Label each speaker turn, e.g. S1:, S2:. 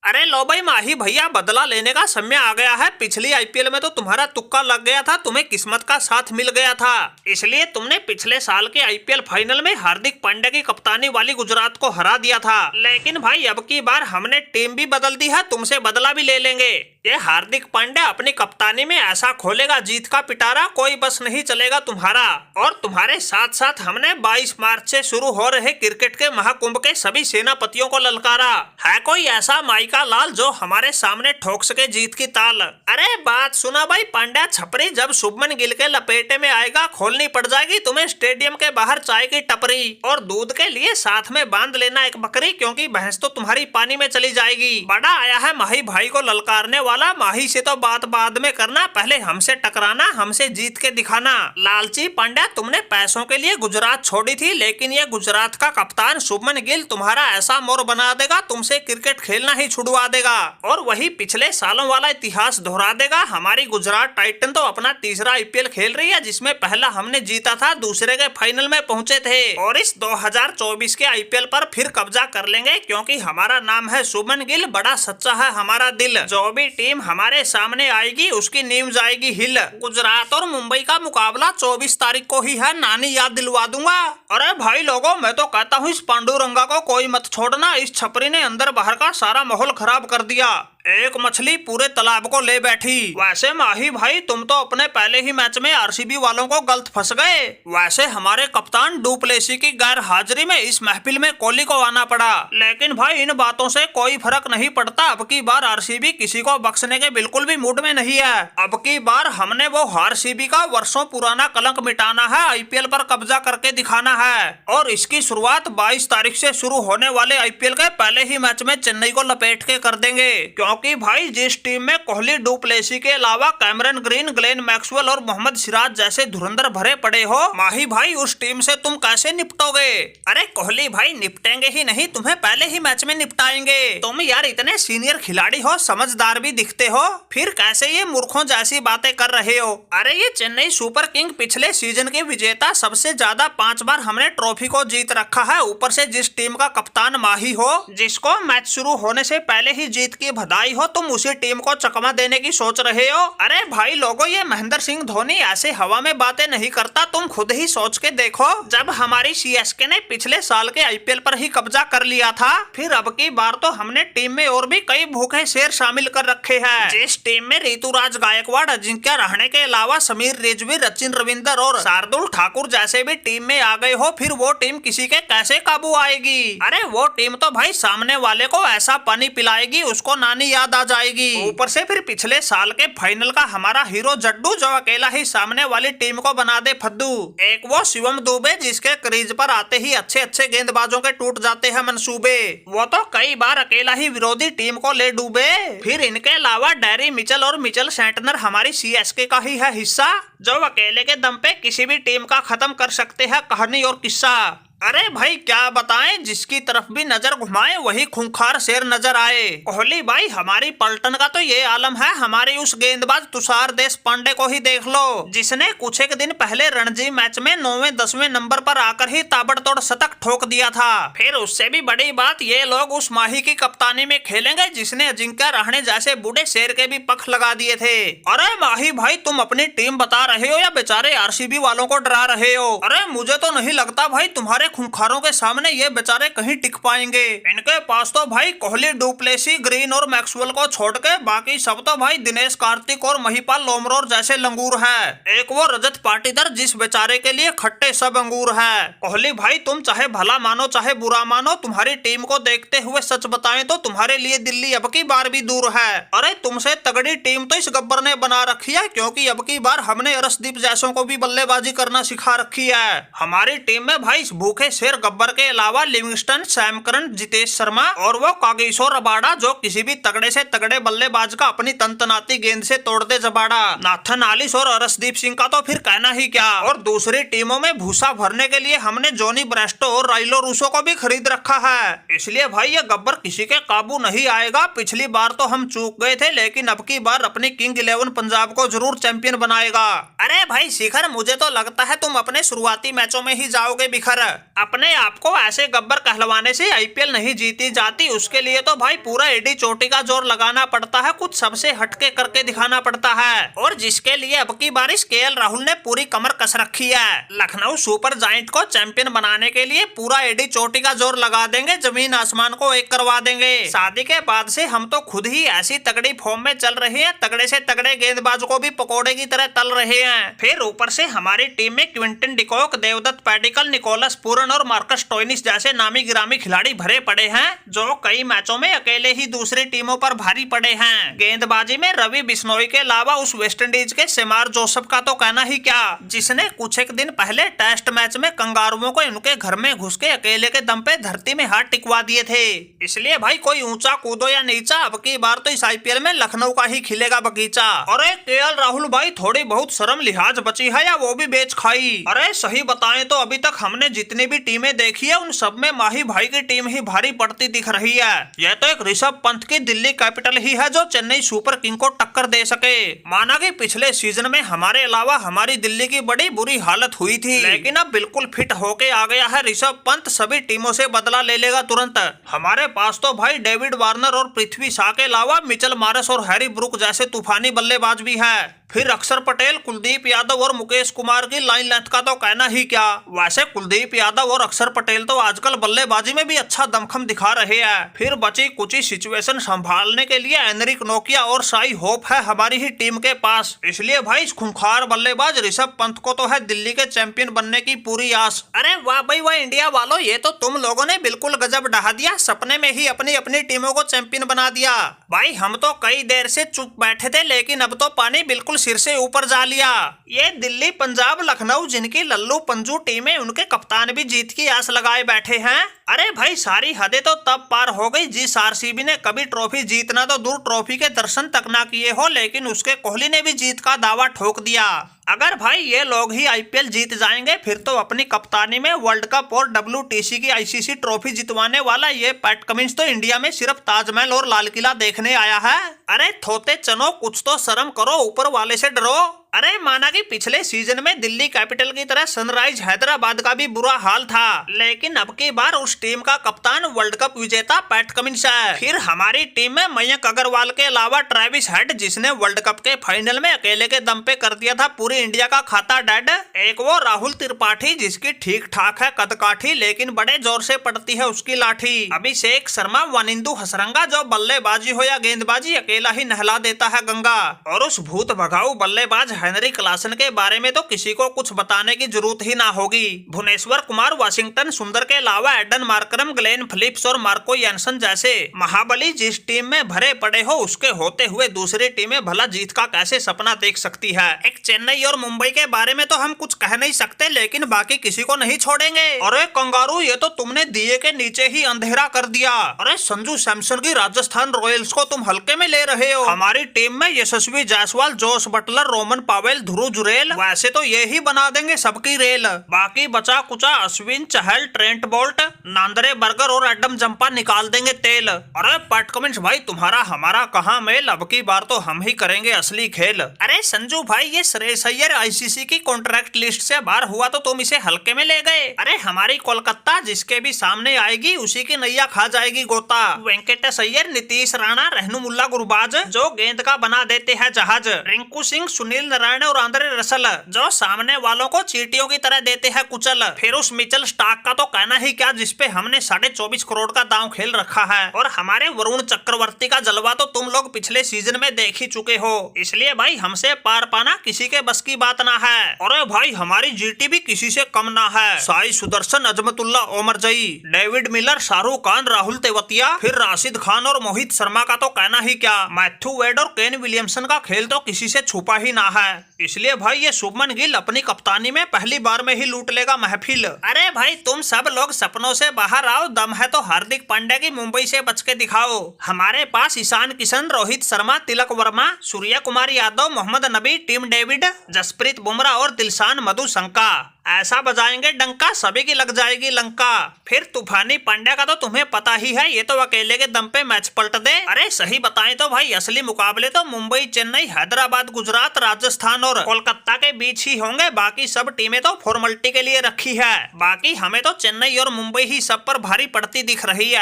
S1: अरे लो भाई माही भैया, बदला लेने का समय आ गया है। पिछली आईपीएल में तो तुम्हारा तुक्का लग गया था, तुम्हें किस्मत का साथ मिल गया था, इसलिए तुमने पिछले साल के आईपीएल फाइनल में हार्दिक पांड्या की कप्तानी वाली गुजरात को हरा दिया था। लेकिन भाई अब की बार हमने टीम भी बदल दी है, तुमसे बदला भी ले लेंगे। ये हार्दिक पांड्या अपनी कप्तानी में ऐसा खोलेगा जीत का पिटारा, कोई बस नहीं चलेगा तुम्हारा। और तुम्हारे साथ साथ हमने 22 मार्च से शुरू हो रहे क्रिकेट के महाकुंभ के सभी सेनापतियों को ललकारा है। कोई ऐसा माइका लाल जो हमारे सामने ठोक सके जीत की ताल? अरे बात सुना भाई पांड्या छपरी, जब शुभमन गिल के लपेटे में आएगा खोलनी पड़ जाएगी तुम्हें स्टेडियम के बाहर चाय की टपरी। और दूध के लिए साथ में बांध लेना एक बकरी, क्योंकि भैंस तो तुम्हारी पानी में चली जाएगी। बड़ा आया है माही भाई को ललकारने वाला। माही से तो बात बाद में करना, पहले हमसे टकराना, हमसे जीत के दिखाना। लालची पांड्या, तुमने पैसों के लिए गुजरात छोड़ी थी, लेकिन ये गुजरात का कप्तान शुभमन गिल तुम्हारा ऐसा मोर बना देगा, तुमसे क्रिकेट खेलना ही छुड़वा देगा और वही पिछले सालों वाला इतिहास दोहरा देगा। हमारी गुजरात टाइटन तो अपना तीसरा आईपीएल खेल रही है, जिसमें पहला हमने जीता था, दूसरे के फाइनल में पहुंचे थे। और इस 2024 के आईपीएल पर फिर कब्जा कर लेंगे, क्योंकि हमारा नाम है शुभमन गिल, बड़ा सच्चा है हमारा दिल। जो भी टीम हमारे सामने आएगी उसकी नींव जाएगी हिल। गुजरात और मुंबई का मुकाबला 24 तारीख को ही है, नानी याद दिलवा दूंगा। अरे भाई लोगों, मैं तो कहता हूँ इस पांडुरंगा को कोई मत छोड़ना, इस छपरी ने अंदर बाहर का सारा माहौल खराब कर दिया। एक मछली पूरे तालाब को ले बैठी। वैसे माही भाई, तुम तो अपने पहले ही मैच में आरसीबी वालों को गलत फंस गए। वैसे हमारे कप्तान डुप्लेसी की गैर हाजिरी में इस महफिल में कोहली को आना पड़ा, लेकिन भाई इन बातों से कोई फर्क नहीं पड़ता। अब की बार आरसीबी किसी को बख्शने के बिल्कुल भी मूड में नहीं है। अब की बार हमने वो आरसीबी का वर्षों पुराना कलंक मिटाना है, आईपीएल पर कब्जा करके दिखाना है। और इसकी शुरुआत 22 तारीख से शुरू होने वाले आईपीएल के पहले ही मैच में चेन्नई को लपेट के कर देंगे। क्योंकि भाई जिस टीम में कोहली डुप्लेसी के अलावा कैमरन ग्रीन, ग्लेन मैक्सवेल और मोहम्मद सिराज जैसे धुरंधर भरे पड़े हो, माही भाई उस टीम से तुम कैसे निपटोगे? अरे कोहली भाई निपटेंगे ही नहीं, तुम्हें पहले ही मैच में निपटाएंगे। तुम यार इतने सीनियर खिलाड़ी हो, समझदार भी दिखते हो, फिर कैसे ये मूर्खों जैसी बातें कर रहे हो? अरे ये चेन्नई सुपर किंग पिछले सीजन के विजेता, सबसे ज्यादा 5 बार हमने ट्रॉफी को जीत रखा है। ऊपर से जिस टीम का कप्तान माही हो, जिसको मैच शुरू होने से पहले ही जीत की बधाई हो, तुम उसी टीम को चकमा देने की सोच रहे हो। अरे भाई लोगों, ये महेंद्र सिंह धोनी ऐसे हवा में बातें नहीं करता, तुम खुद ही सोच के देखो। जब हमारी सीएसके ने पिछले साल के आईपीएल पर ही कब्जा कर लिया था, फिर अब की बार तो हमने टीम में और भी कई भूखे शेर शामिल कर रखे हैं। जिस टीम में ऋतुराज गायकवाड़, अजिंक्य रहाणे के अलावा समीर रिजवी, सचिन रविंदर और शार्दुल ठाकुर जैसे भी टीम में आ गए हो, फिर वो टीम किसी के कैसे काबू आएगी? अरे वो टीम तो भाई सामने वाले को ऐसा पानी पिलाएगी, उसको नानी याद आ जाएगी। ऊपर से फिर पिछले साल के फाइनल का हमारा हीरो जड्डू, जो अकेला ही सामने वाली टीम को बना दे फद्दू। एक वो शिवम दुबे, जिसके क्रीज पर आते ही अच्छे अच्छे गेंदबाजों के टूट जाते हैं मंसूबे, वो तो कई बार अकेला ही विरोधी टीम को ले डूबे। फिर इनके अलावा डैरी मिचेल और मिचेल सेंटनर हमारी सीएसके का ही है हिस्सा, जो अकेले के दम पे किसी भी टीम का खत्म कर सकते हैं कहानी और किस्सा। अरे भाई क्या बताएं, जिसकी तरफ भी नजर घुमाएं वही खूंखार शेर नजर आए। कोहली भाई हमारी पलटन का तो ये आलम है, हमारी उस गेंदबाज तुषार देशपांडे को ही देख लो, जिसने कुछ एक दिन पहले रणजी मैच में 9वें 10वें नंबर पर आकर ही ताबड़तोड़ शतक ठोक दिया था। फिर उससे भी बड़ी बात, ये लोग उस माही की कप्तानी में खेलेंगे जिसने अजिंक्य रहाणे जैसे बूढ़े शेर के भी पख लगा दिए थे। अरे माही भाई, तुम अपनी टीम बता रहे हो या बेचारे आरसीबी वालों को डरा रहे हो? अरे मुझे तो नहीं लगता भाई तुम्हारे खूंखारों के सामने ये बेचारे कहीं टिक पाएंगे। इनके पास तो भाई कोहली, डुप्लेसी, ग्रीन और मैक्सवेल को छोड़ के बाकी सब तो भाई दिनेश कार्तिक और महिपाल लोमरोर जैसे लंगूर है। एक वो रजत पाटीदार, जिस बेचारे के लिए खट्टे सब अंगूर है। कोहली भाई तुम चाहे भला मानो चाहे बुरा मानो, तुम्हारी टीम को देखते हुए सच बताएं तो तुम्हारे लिए दिल्ली अब की बार भी दूर है। अरे तुमसे तगड़ी टीम तो इस गब्बर ने बना रखी है, क्योंकि अब की बार हमने अरशदीप जैसों को भी बल्लेबाजी करना सिखा रखी है। हमारी टीम में भाई इस भूखे शेर गब्बर के अलावा Livingstone, Sam Curran, Jitesh Sharma और वो कागिसो रबाडा, जो किसी भी तगड़े से तगड़े बल्लेबाज का अपनी तनतनाती गेंद से तोड़ दे जबाड़ा। नाथन आलिस और अरशदीप सिंह का तो फिर कहना ही क्या। और दूसरी टीमों में भूसा भरने के लिए हमने जॉनी ब्रेस्टो और राइलो रूसो को भी खरीद रखा है। इसलिए भाई ये गब्बर किसी के काबू नहीं आएगा। पिछली बार तो हम चूक गए थे, लेकिन अब की बार अपनी किंग 11 पंजाब को जरूर चैंपियन बनाएगा। अरे भाई शिखर, मुझे तो लगता है तुम अपने शुरुआती मैचों में ही जाओगे बिखर। अपने आप को ऐसे गब्बर कहलवाने से आईपीएल नहीं जीती जाती, उसके लिए तो भाई पूरा एडी चोटी का जोर लगाना पड़ता है, कुछ सबसे हटके करके दिखाना पड़ता है। और जिसके लिए अब की बारिश केएल राहुल ने पूरी कमर कस रखी है। लखनऊ सुपर जायंट को चैंपियन बनाने के लिए पूरा एडी चोटी का जोर लगा देंगे, जमीन आसमान को एक करवा देंगे। शादी के बाद से हम तो खुद ही ऐसी तगड़ी फॉर्म में चल रहे हैं, तगड़े से तगड़े गेंदबाज को भी पकोड़े की तरह तल रहे हैं। फिर ऊपर से हमारी टीम में Quinton de Kock, Devdutt Padikkal, Nicholas Pooran और मार्कस स्टोइनिस जैसे नामी गिरामी खिलाड़ी भरे पड़े हैं, जो कई मैचों में अकेले ही दूसरी टीमों पर भारी पड़े हैं। गेंदबाजी में रवि बिश्नोई के अलावा उस वेस्टइंडीज के शेमार जोसेफ का तो कहना ही क्या, जिसने कुछ एक दिन पहले टेस्ट मैच में कंगारुओं को उनके घर में घुस के अकेले के दम पे धरती में हाथ टिकवा दिए थे। इसलिए भाई कोई ऊंचा कूदो या नीचा, अब की बार तो इस आईपीएल में लखनऊ का ही खिलेगा बगीचा। अरे केएल राहुल भाई थोड़ी बहुत शर्म लिहाज बची है या वो भी बेच खाई? अरे सही बताएं तो अभी तक हमने जितनी भी टीमें देखी है उन सब में माही भाई की टीम ही भारी पड़ती दिख रही है। यह तो एक ऋषभ पंत की दिल्ली कैपिटल ही है जो चेन्नई सुपर किंग को टक्कर दे सके। माना कि पिछले सीजन में हमारे अलावा हमारी दिल्ली की बड़ी बुरी हालत हुई थी, लेकिन अब बिल्कुल फिट होके आ गया है ऋषभ पंत, सभी टीमों से बदला ले लेगा तुरंत। हमारे पास तो भाई डेविड वार्नर और पृथ्वी शॉ के अलावा मिचेल मार्श और हैरी ब्रूक जैसे तूफानी बल्लेबाज भी है। फिर अक्षर पटेल, कुलदीप यादव और मुकेश कुमार की लाइन लेंथ का तो कहना ही क्या। वैसे कुलदीप यादव और अक्षर पटेल तो आजकल बल्लेबाजी में भी अच्छा दमखम दिखा रहे हैं। फिर बची कुची सिचुएशन संभालने के लिए एनरिक नोकिया और साई होप है हमारी ही टीम के पास। इसलिए भाई इस खूंखार बल्लेबाज ऋषभ पंत को तो है दिल्ली के चैंपियन बनने की पूरी आस। अरे वाह भाई वाह इंडिया वालों, ये तो तुम लोगों ने बिल्कुल गजब ढहा दिया, सपने में ही अपनी अपनी टीमों को चैंपियन बना दिया। भाई हम तो कई देर से चुप बैठे थे, लेकिन अब तो पानी बिल्कुल सिर से ऊपर जा लिया। ये दिल्ली, पंजाब, लखनऊ जिनकी लल्लू पंजू टीमें, उनके कप्तान भी जीत की आस लगाए बैठे हैं। अरे भाई सारी हदें तो तब पार हो गई जिस आरसीबी ने कभी ट्रॉफी जीतना तो दूर ट्रॉफी के दर्शन तक ना किए हो, लेकिन उसके कोहली ने भी जीत का दावा ठोक दिया। अगर भाई ये लोग ही आईपीएल जीत जाएंगे फिर तो अपनी कप्तानी में वर्ल्ड कप और डब्ल्यूटीसी की आईसीसी ट्रॉफी जितवाने वाला ये पैट कमिंस तो इंडिया में सिर्फ ताजमहल और लाल किला देखने आया है। अरे थोते चनो, कुछ तो शर्म करो, ऊपर वाले से डरो। अरे माना कि पिछले सीजन में दिल्ली कैपिटल की तरह सनराइज हैदराबाद का भी बुरा हाल था, लेकिन अब की बार उस टीम का कप्तान वर्ल्ड कप विजेता पैट कमिंस है। फिर हमारी टीम में मयंक अग्रवाल के अलावा ट्रेविस हेड, जिसने वर्ल्ड कप के फाइनल में अकेले के दम पे कर दिया था पूरी इंडिया का खाता डेड। एक वो राहुल त्रिपाठी, जिसकी ठीक ठाक है कदकाठी, लेकिन बड़े जोर से पड़ती है उसकी लाठी। अभिषेक शर्मा, वनिंदु हसरंगा, जो बल्लेबाजी हो या गेंदबाजी अकेला ही नहला देता है गंगा। और उस भूत भगाऊ बल्लेबाज हेनरी क्लासन के बारे में तो किसी को कुछ बताने की जरूरत ही ना होगी। भुवनेश्वर कुमार, वाशिंगटन सुंदर के अलावा एडन मार्करम, ग्लेन फिलिप्स और मार्को यानसन जैसे महाबली जिस टीम में भरे पड़े हो, उसके होते हुए दूसरी टीमें भला जीत का कैसे सपना देख सकती है। एक चेन्नई और मुंबई के बारे में तो हम कुछ कह नहीं सकते, लेकिन बाकी किसी को नहीं छोड़ेंगे। अरे कंगारू, ये तो तुमने दिए के नीचे ही अंधेरा कर दिया। अरे संजू सैमसन की राजस्थान रॉयल्स को तुम हल्के में ले रहे हो। हमारी टीम में Yashasvi Jaiswal, Jos Buttler, Rovman Powell, Dhruv Jurel, वैसे तो ये ही बना देंगे सबकी रेल। बाकी बचा कुचा अश्विन, चहल, ट्रेंट बोल्ट, नांदरे बर्गर और एडम जंपा निकाल देंगे तेल। अरे पैट कमिंस भाई, तुम्हारा हमारा कहाँ मेल, अब की बार तो हम ही करेंगे असली खेल। अरे संजू भाई, ये श्रेयस अय्यर आईसीसी की कॉन्ट्रैक्ट लिस्ट से बाहर हुआ तो तुम इसे हल्के में ले गए। अरे हमारी कोलकाता जिसके भी सामने आएगी उसी की नैया खा जाएगी गोता। वेंकटेश अय्यर, नीतीश राणा, रहनुमुल्ला गुरबाज, जो गेंद का बना देते हैं जहाज। रिंकू सिंह, सुनील नारायण और आंद्रे रसल, जो सामने वालों को चींटियों की तरह देते हैं कुचल। फिर उस मिचेल स्टार्क का तो कहना ही क्या, जिसपे हमने 24.5 करोड़ का दांव खेल रखा है। और हमारे वरुण चक्रवर्ती का जलवा तो तुम लोग पिछले सीजन में देख ही चुके हो, इसलिए भाई हमसे पार पाना किसी के बस की बात ना है। अरे भाई हमारी जीटी भी किसी से कम ना है। साई सुदर्शन, अजमतुल्ला ओमरजई, डेविड मिलर, शाहरुख खान, राहुल तेवतिया, फिर राशिद खान और मोहित शर्मा का तो कहना ही क्या। मैथ्यू वेड और केन विलियमसन का खेल तो किसी से छुपा ही ना है। इसलिए भाई ये शुभमन गिल अपनी कप्तानी में पहली बार में ही लूट लेगा महफिल। अरे भाई तुम सब लोग सपनों से बाहर आओ, दम है तो हार्दिक पांड्या की मुंबई से बच के दिखाओ। हमारे पास ईशान किशन, रोहित शर्मा, तिलक वर्मा, सूर्य कुमार यादव, मोहम्मद नबी, टीम डेविड, जसप्रीत बुमराह और दिलशान मधुशंका। ऐसा बजाएंगे डंका सभी की लग जाएगी लंका। फिर तूफानी पांड्या का तो तुम्हें पता ही है, ये तो अकेले के दम पे मैच पलट दे। अरे सही बताएं तो भाई असली मुकाबले तो मुंबई, चेन्नई, हैदराबाद, गुजरात, राजस्थान और कोलकाता के बीच ही होंगे। बाकी सब टीमें तो फॉर्मेलिटी के लिए रखी है। बाकी हमें तो चेन्नई और मुंबई ही सब पर भारी पड़ती दिख रही है।